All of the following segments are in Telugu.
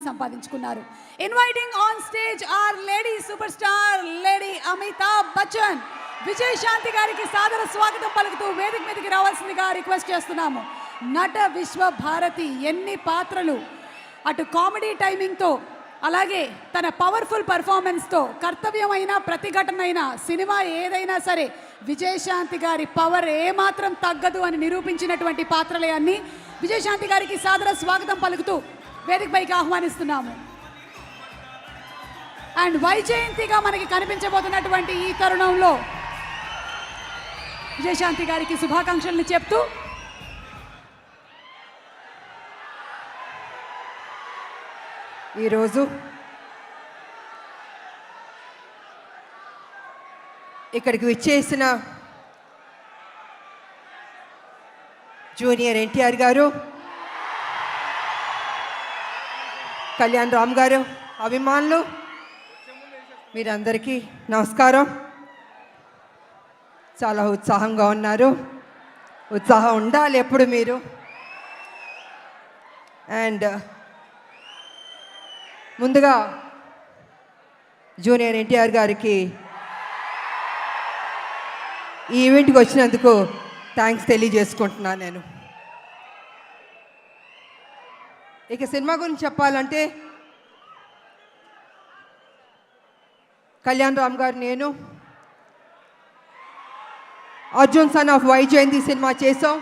సంపాదించుకున్నారు. Inviting on stage are lady super star lady Amitabh Bachchan. Vijayashanti గారికి సాదర స్వాగతం పలుకుతూ వేదిక మీదకి రావాల్సిందిగా రిక్వెస్ట్ చేస్తున్నాము. నట విశ్వ భారతి ఎన్ని పాత్రలు, అటు కామెడీ టైమింగ్తో అలాగే తన పవర్ఫుల్ పర్ఫార్మెన్స్తో కర్తవ్యమైన ప్రతిఘటనైన సినిమా ఏదైనా సరే విజయశాంతి గారి పవర్ ఏమాత్రం తగ్గదు అని నిరూపించినటువంటి పాత్రలే అన్ని. విజయశాంతి గారికి సాదర స్వాగతం పలుకుతూ వేదికపైకి ఆహ్వానిస్తున్నాము. అండ్ వైజయంతిగా మనకి కనిపించబోతున్నటువంటి ఈ తరుణంలో విజయశాంతి గారికి శుభాకాంక్షలను చెప్తూ ఈరోజు ఇక్కడికి విచ్చేసిన జూనియర్ ఎన్టీఆర్ గారు, కళ్యాణ్ రామ్ గారు, అభిమానులు మీరందరికీ నమస్కారం. చాలా ఉత్సాహంగా ఉన్నారు. ఉత్సాహం ఉండాలి ఎప్పుడు మీరు. అండ్ ముందుగా జూనియర్ ఎన్టీఆర్ గారికి ఈ ఈవెంట్కి వచ్చినందుకు థ్యాంక్స్ తెలియజేసుకుంటున్నాను నేను. ఇక సినిమా గురించి చెప్పాలంటే కళ్యాణ్ రామ్ గారు, నేను Arjun son of Vyjayanthi cinema చేసాం.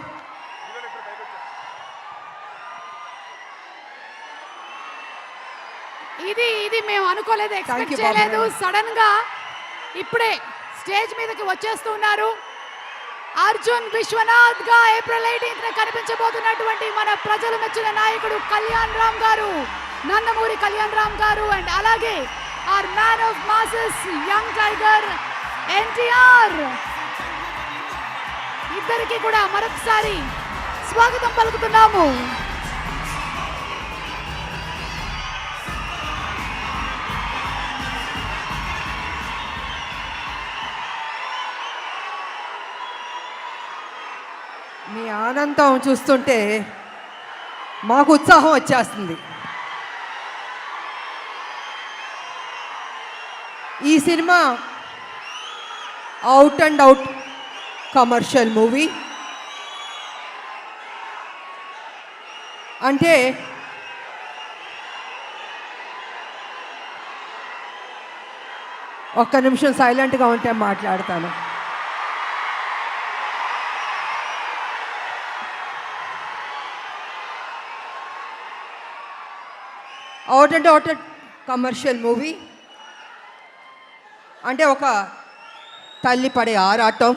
ఇది మేము అనుకోలేదు, ఎక్స్పెక్ట్ చేయలేదు. సడన్ గా ఇప్పుడే స్టేజ్ మీదకి వచ్చేస్తున్నారు. అర్జున్ విశ్వనాథ్ గా ఏప్రిల్ 18న కనిపించబోతున్నటువంటి మన ప్రజలు మెచ్చిన నాయకుడు కళ్యాణ్ రామ్ గారు, నందమూరి కళ్యాణ్ రామ్ గారు. అండ్ అలాగే our man of masses young tiger NTR. ఇద్దరికి కూడా మరొకసారి స్వాగతం పలుకుతున్నాము. మీ ఆనందం చూస్తుంటే మాకు ఉత్సాహం వచ్చేస్తుంది. ఈ cinema out and out commercial movie. అంటే ఒక్క నిమిషం సైలెంట్గా ఉంటే మాట్లాడతాను. Out and out commercial movie అంటే ఒక తల్లి పడే ఆరాటం,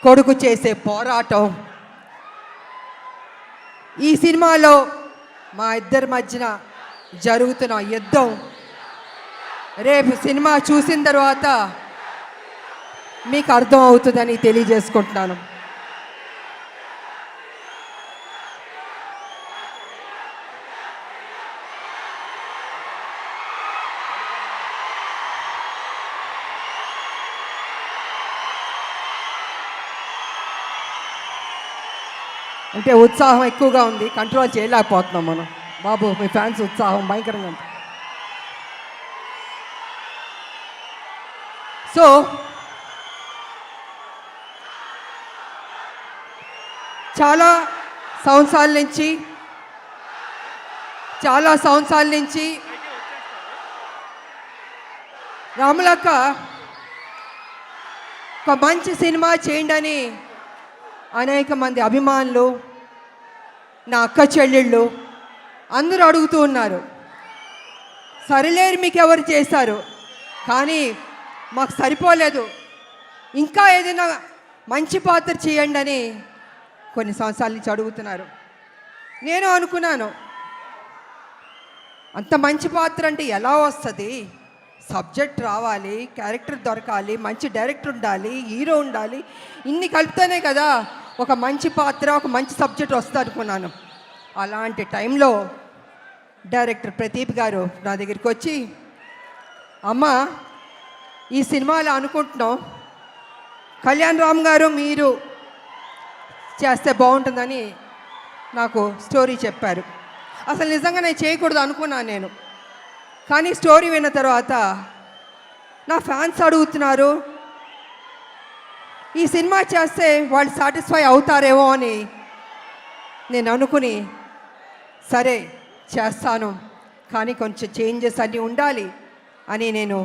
కొడుకు చేసే పోరాటం. ఈ సినిమాలో మా ఇద్దరి మధ్యన జరుగుతున్న యుద్ధం రేపు సినిమా చూసిన తర్వాత మీకు అర్థం అవుతుందని తెలియజేసుకుంటున్నాను. అంటే ఉత్సాహం ఎక్కువగా ఉంది, కంట్రోల్ చేయలేకపోతున్నాం మనం. బాబు మీ ఫ్యాన్స్ ఉత్సాహం భయంకరంగా ఉంది. సో చాలా సంవత్సరాల నుంచి రాములక్క ఒక మంచి సినిమా చేయండి అని అనేక మంది అభిమానులు, నా అక్క చెల్లెళ్ళు అందరూ అడుగుతూ ఉన్నారు. సరిలేరు మీకు ఎవరు చేశారు, కానీ మాకు సరిపోలేదు, ఇంకా ఏదైనా మంచి పాత్ర చేయండి అని కొన్ని సంవత్సరాల నుంచి అడుగుతున్నారు. నేను అనుకున్నాను, అంత మంచి పాత్ర అంటే ఎలా వస్తుంది? సబ్జెక్ట్ రావాలి, క్యారెక్టర్ దొరకాలి, మంచి డైరెక్టర్ ఉండాలి, హీరో ఉండాలి, ఇన్ని కలిపితేనే కదా ఒక మంచి పాత్ర, ఒక మంచి సబ్జెక్ట్ వస్తుంది అనుకున్నాను. అలాంటి టైంలో డైరెక్టర్ ప్రదీప్ గారు నా దగ్గరికి వచ్చి, అమ్మ ఈ సినిమాలో అనుకుంటున్నాం కళ్యాణ్ రామ్ గారు మీరు చేస్తే బాగుంటుందని నాకు స్టోరీ చెప్పారు. అసలు నిజంగా నేను చేయకూడదు అనుకున్నాను నేను. కానీ స్టోరీ విన్న తర్వాత నా ఫ్యాన్స్ అడుగుతున్నారు, ఈ సినిమా చేస్తే వాళ్ళు సాటిస్ఫై అవుతారేమో అని నేను అనుకుని సరే చేస్తాను, కానీ కొంచెం చేంజెస్ అన్నీ ఉండాలి అని నేను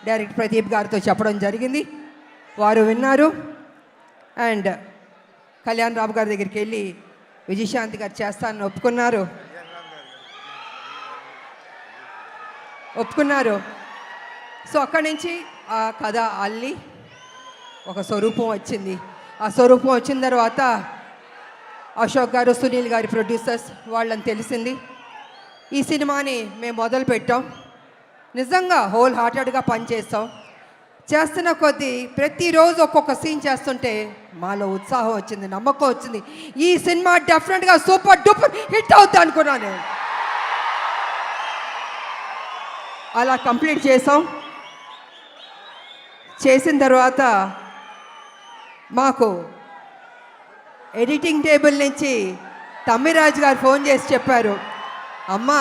డైరెక్టర్ ప్రదీప్ గారితో చెప్పడం జరిగింది. వారు విన్నారు. అండ్ కళ్యాణ్ రామ్ గారి దగ్గరికి వెళ్ళి విజయశాంతి గారు చేస్తానని ఒప్పుకున్నారు. సో అక్కడి నుంచి ఆ కథ అల్లి ఒక స్వరూపం వచ్చింది. ఆ స్వరూపం వచ్చిన తర్వాత అశోక్ గారు, సునీల్ గారి ప్రొడ్యూసర్స్ వాళ్ళని తెలిసింది. ఈ సినిమాని మేము మొదలు పెట్టాం. నిజంగా హోల్ హార్టెడ్గా పనిచేస్తాం. చేస్తున్న కొద్దీ ప్రతిరోజు ఒక్కొక్క సీన్ చేస్తుంటే మాలో ఉత్సాహం వచ్చింది, నమ్మకం వచ్చింది. ఈ సినిమా డెఫినెట్గా సూపర్ డూపర్ హిట్ అవుతుంది అనుకున్నాను నేను. అలా కంప్లీట్ చేసాం. చేసిన తర్వాత మాకు ఎడిటింగ్ టేబుల్ నుంచి తమ్మిరాజు గారు ఫోన్ చేసి చెప్పారు, అమ్మా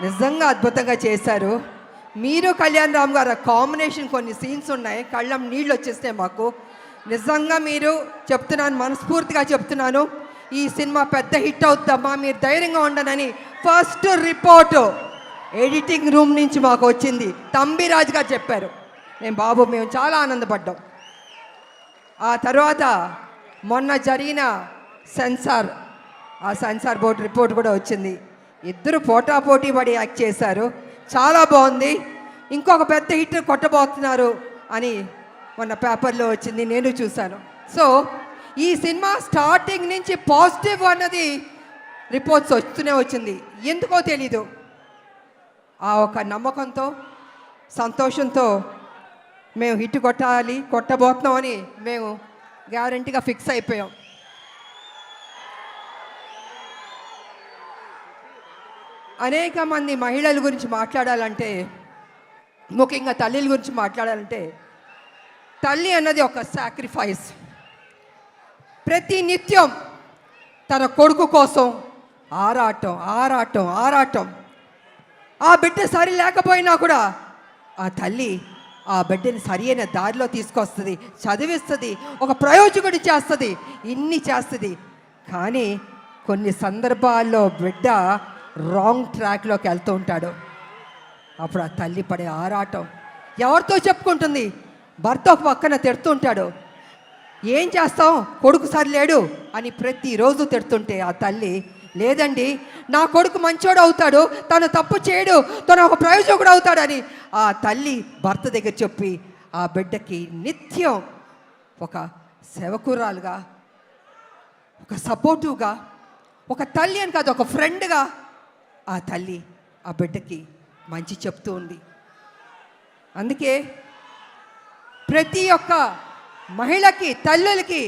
నిజంగా అద్భుతంగా చేశారు, మీరు కళ్యాణ్ రామ్ గారు కాంబినేషన్ కొన్ని సీన్స్ ఉన్నాయి, కళ్ళం నీళ్ళు వచ్చేస్తాయి మాకు. నిజంగా మీరు చెప్తున్నాను, మనస్ఫూర్తిగా చెప్తున్నాను, ఈ సినిమా పెద్ద హిట్ అవుద్దమ్మా, మీరు ధైర్యంగా ఉండనని ఫస్ట్ రిపోర్టు ఎడిటింగ్ రూమ్ నుంచి మాకు వచ్చింది. తమ్మిరాజు గారు చెప్పారు. మేము చాలా ఆనందపడ్డాం. ఆ తర్వాత మొన్న జరిగిన సెన్సార్ బోర్డు రిపోర్ట్ కూడా వచ్చింది. ఇద్దరు పోటాపోటీ పడి యాక్ట్ చేశారు, చాలా బాగుంది, ఇంకొక పెద్ద హిట్ కొట్టబోతున్నారు అని మొన్న పేపర్లో వచ్చింది, నేను చూశాను. సో ఈ సినిమా స్టార్టింగ్ నుంచి పాజిటివ్ అన్నది రిపోర్ట్స్ వస్తూనే వచ్చింది. ఎందుకో తెలీదు, ఆ ఒక నమ్మకంతో సంతోషంతో మేము హిట్ కొట్టబోతున్నామని మేము గ్యారంటీగా ఫిక్స్ అయిపోయాం. అనేక మంది మహిళల గురించి మాట్లాడాలంటే, ముఖ్యంగా తల్లిల గురించి మాట్లాడాలంటే, తల్లి అన్నది ఒక సాక్రిఫైస్. ప్రతి నిత్యం తన కొడుకు కోసం ఆరాటం. ఆ బిడ్డ సరి లేకపోయినా కూడా ఆ తల్లి ఆ బిడ్డని సరి అయిన దారిలో తీసుకొస్తుంది, చదివిస్తుంది, ఒక ప్రయోజకుడి చేస్తుంది, ఇన్ని చేస్తుంది. కానీ కొన్ని సందర్భాల్లో బిడ్డ రాంగ్ ట్రాక్లోకి వెళ్తూ ఉంటాడు. అప్పుడు ఆ తల్లి పడే ఆరాటం ఎవరితో చెప్పుకుంటుంది? భర్త ఒక పక్కన తిడుతుంటాడు, ఏం చేస్తాం కొడుకు సరిలేడు అని ప్రతిరోజు తిడుతుంటే ఆ తల్లి, లేదండి నా కొడుకు మంచోడు అవుతాడు, తను తప్పు చేయడు, తను ఒక ప్రయోజకుడు అవుతాడని ఆ తల్లి భర్త దగ్గర చెప్పి ఆ బిడ్డకి నిత్యం ఒక సేవకురాలుగా, ఒక సపోర్టివ్గా, ఒక తల్లి అని కాదు ఒక ఫ్రెండ్గా ఆ తల్లి ఆ బిడ్డకి మంచి చెప్తూ ఉంది. అందుకే ప్రతి ఒక్క మహిళకి, తల్లులకి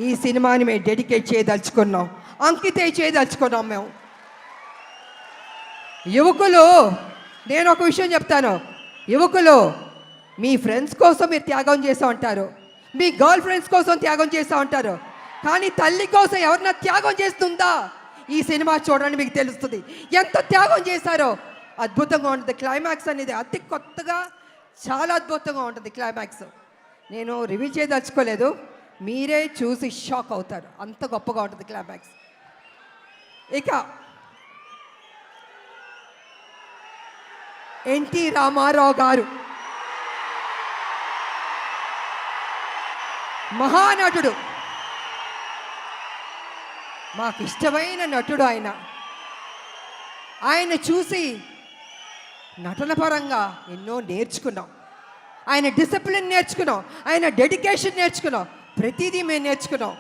ఈ సినిమాని మేము డెడికేట్ చేయదలుచుకున్నాం, అంకితం చేయదలుచుకున్నాం మేము. యువకులు, నేను ఒక విషయం చెప్తాను, యువకులు మీ ఫ్రెండ్స్ కోసం మీరు త్యాగం చేస్తూ ఉంటారు, మీ గర్ల్ ఫ్రెండ్స్ కోసం త్యాగం చేస్తూ ఉంటారు, కానీ తల్లి కోసం ఎవరన్నా త్యాగం చేస్తుందా? ఈ సినిమా చూడండి, మీకు తెలుస్తుంది ఎంత త్యాగం చేశారో. అద్భుతంగా ఉంటుంది క్లైమాక్స్ అనేది, అతి కొత్తగా చాలా అద్భుతంగా ఉంటుంది క్లైమాక్స్. నేను రివీల్ చేయదలుచుకోలేదు, మీరే చూసి షాక్ అవుతారు, అంత గొప్పగా ఉంటుంది క్లైమాక్స్. ఇక ఎన్టీ రామారావు గారు మహానటుడు, మాకు ఇష్టమైన నటుడు ఆయన. ఆయన చూసి నటన పరంగా ఎన్నో నేర్చుకున్నాం, ఆయన డిసిప్లిన్ నేర్చుకున్నాం, ఆయన డెడికేషన్ నేర్చుకున్నాం, ప్రతిదీ మేము నేర్చుకున్నాం.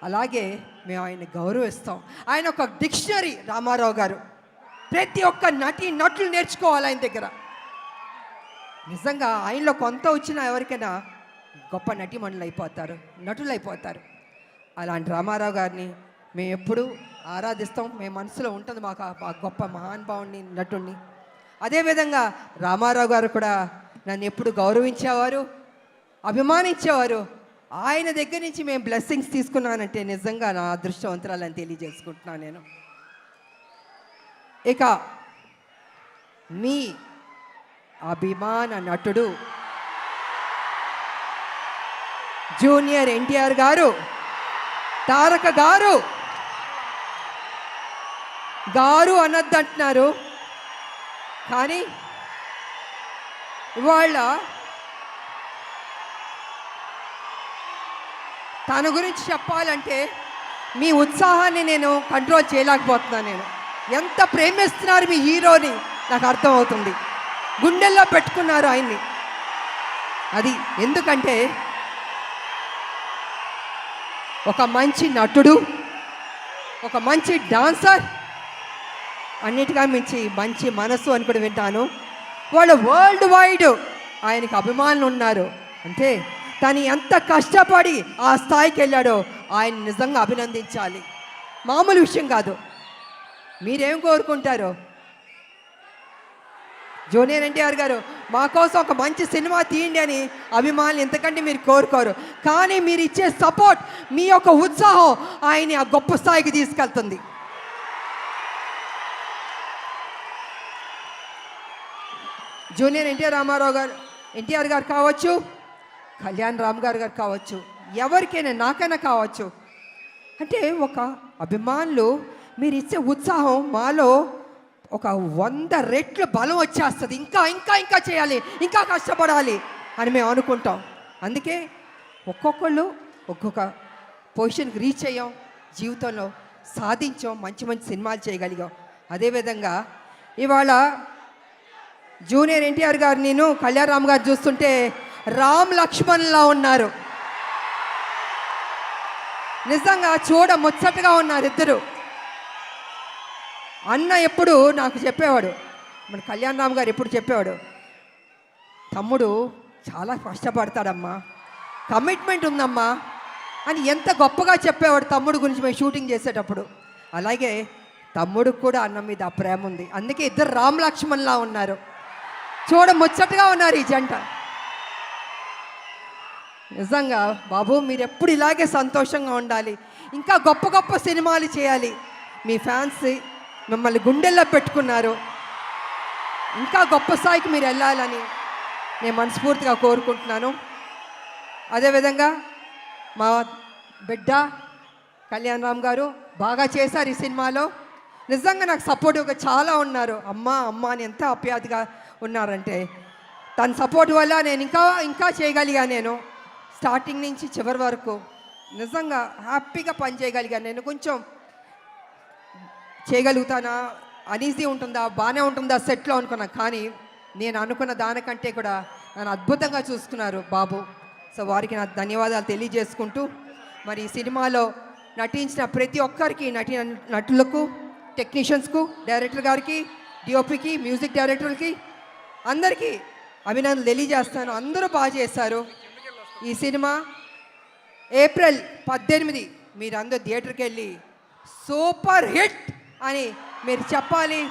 అలాగే మేము ఆయన గౌరవిస్తాం. ఆయన ఒక డిక్షనరీ రామారావు గారు. ప్రతి ఒక్క నటులు నేర్చుకోవాలి ఆయన దగ్గర. నిజంగా ఆయనలో కొంత వచ్చినా ఎవరికైనా గొప్ప నటులు అయిపోతారు. అలాంటి రామారావు గారిని మేము ఎప్పుడూ ఆరాధిస్తాం, మేము మనసులో ఉంటుంది మాకు ఆ గొప్ప మహానుభావుని, నటుడిని. అదేవిధంగా రామారావు గారు కూడా నన్ను ఎప్పుడు గౌరవించేవారు, అభిమానించేవారు. ఆయన దగ్గర నుంచి మేము బ్లెస్సింగ్స్ తీసుకున్నానంటే నిజంగా నా అదృష్టవంతురాలని తెలియజేసుకుంటున్నాను నేను. ఇక మీ అభిమాన నటుడు జూనియర్ ఎన్టీఆర్ గారు, తారక గారు. గారు అనొద్దంటున్నారు కానీ ఇవాళ తన గురించి చెప్పాలంటే మీ ఉత్సాహాన్ని నేను కంట్రోల్ చేయలేకపోతున్నాను. నేను ఎంత ప్రేమిస్తున్నారు మీ హీరోని నాకు అర్థమవుతుంది. గుండెల్లో పెట్టుకున్నారు ఆయన్ని. అది ఎందుకంటే ఒక మంచి నటుడు, ఒక మంచి డాన్సర్, అన్నిటిగా మించి మంచి మనసు అని కూడా వింటాను. వాళ్ళు వరల్డ్ వైడ్ ఆయనకి అభిమానులు ఉన్నారు. అంటే తను ఎంత కష్టపడి ఆ స్థాయికి వెళ్ళాడో ఆయన నిజంగా అభినందించాలి. మామూలు విషయం కాదు. మీరేం కోరుకుంటారో జూనియర్ ఎన్టీఆర్ గారు మా కోసం ఒక మంచి సినిమా తీయండి అని అభిమానులు ఎంతకంటే మీరు కోరుకోరు. కానీ మీరు ఇచ్చే సపోర్ట్, మీ యొక్క ఉత్సాహం ఆయన్ని ఆ గొప్ప స్థాయికి తీసుకెళ్తుంది. జూనియర్ ఎన్టీఆర్ గారు కావచ్చు, కళ్యాణ్ రామ్ గారు కావచ్చు, ఎవరికైనా నాకైనా కావచ్చు. అంటే ఒక అభిమానులు మీరు ఇచ్చే ఉత్సాహం మాలో ఒక 100 రెట్లు బలం వచ్చేస్తుంది. ఇంకా ఇంకా ఇంకా చేయాలి, ఇంకా కష్టపడాలి అని మేము అనుకుంటాం. అందుకే ఒక్కొక్కళ్ళు ఒక్కొక్క పొజిషన్కి రీచ్ అయ్యాం, జీవితంలో సాధించాం, మంచి మంచి సినిమాలు చేయగలిగాం. అదేవిధంగా ఇవాళ జూనియర్ ఎన్టీఆర్ గారు, నేను కళ్యాణ్ రామ్ గారు చూస్తుంటే రామ్ లక్ష్మణ్లా ఉన్నారు. నిజంగా చూడ ముచ్చటగా ఉన్నారు ఇద్దరు. అన్న ఎప్పుడు నాకు చెప్పేవాడు, మన కళ్యాణ్ రామ్ గారు ఎప్పుడు చెప్పేవాడు, తమ్ముడు చాలా కష్టపడతాడమ్మా, కమిట్మెంట్ ఉందమ్మా అని ఎంత గొప్పగా చెప్పేవాడు తమ్ముడు గురించి మేము షూటింగ్ చేసేటప్పుడు. అలాగే తమ్ముడికి కూడా అన్న మీద ఆ ప్రేమ ఉంది. అందుకే ఇద్దరు రామ్ లక్ష్మణ్లా ఉన్నారు. చూడ ముచ్చటగా ఉన్నారు ఈ జంట. నిజంగా బాబు మీరు ఎప్పుడు ఇలాగే సంతోషంగా ఉండాలి, ఇంకా గొప్ప గొప్ప సినిమాలు చేయాలి. మీ ఫ్యాన్స్ మిమ్మల్ని గుండెల్లో పెట్టుకున్నారు. ఇంకా గొప్ప స్థాయికి మీరు వెళ్ళాలని నేను మనస్ఫూర్తిగా కోరుకుంటున్నాను. అదేవిధంగా మా బిడ్డ కళ్యాణ్ రామ్ గారు బాగా చేశారు ఈ సినిమాలో. నిజంగా నాకు సపోర్టివ్గా చాలా ఉన్నారు. అమ్మ అమ్మ అని ఎంత ఆప్యాయతగా ఉన్నారంటే తన సపోర్ట్ వల్ల నేను ఇంకా ఇంకా చేయగలిగాను. నేను స్టార్టింగ్ నుంచి చివరి వరకు నిజంగా హ్యాపీగా పని చేయగలిగాను. నేను కొంచెం చేయగలుగుతానా, అనీజీ ఉంటుందా, బాగానే ఉంటుందా సెట్లో అనుకున్నా. కానీ నేను అనుకున్న దానికంటే కూడా నన్ను అద్భుతంగా చూసుకున్నారు బాబు. సో వారికి నా ధన్యవాదాలు తెలియజేసుకుంటూ, మరి ఈ సినిమాలో నటించిన ప్రతి ఒక్కరికి, నటులకు, టెక్నీషియన్స్కు, డైరెక్టర్ గారికి, డిఓపికి, మ్యూజిక్ డైరెక్టర్కి అందరికీ అభినందనలు తెలియజేస్తాను. అందరూ బాగా చేశారు. ఈ సినిమా ఏప్రిల్ 18 మీరందరూ థియేటర్కి వెళ్ళి సూపర్ హిట్ అని మీరు చెప్పాలి.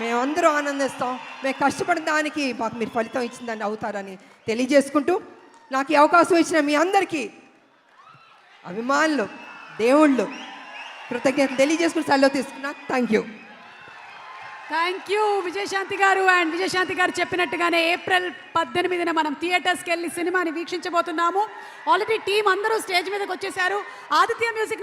మేమందరూ ఆనందిస్తాం. మేము కష్టపడిన దానికి మాకు మీరు ఫలితం ఇచ్చిందని అవుతారని తెలియజేసుకుంటూ, నాకు ఈ అవకాశం ఇచ్చిన మీ అందరికీ అభిమానులు, దేవుళ్ళు కృతజ్ఞతలు తెలియజేసుకుని సెలవు తీసుకున్నా. Thank you. Thank you Vijayashanti గారు. అండ్ విజయశాంతి గారు చెప్పినట్టుగానే ఏప్రిల్ 18న మనం థియేటర్స్కి వెళ్ళి సినిమాని వీక్షించబోతున్నాము. ఆల్రెడీ టీం అందరూ స్టేజ్ మీదకి వచ్చేసారు. ఆదిత్య మ్యూజిక్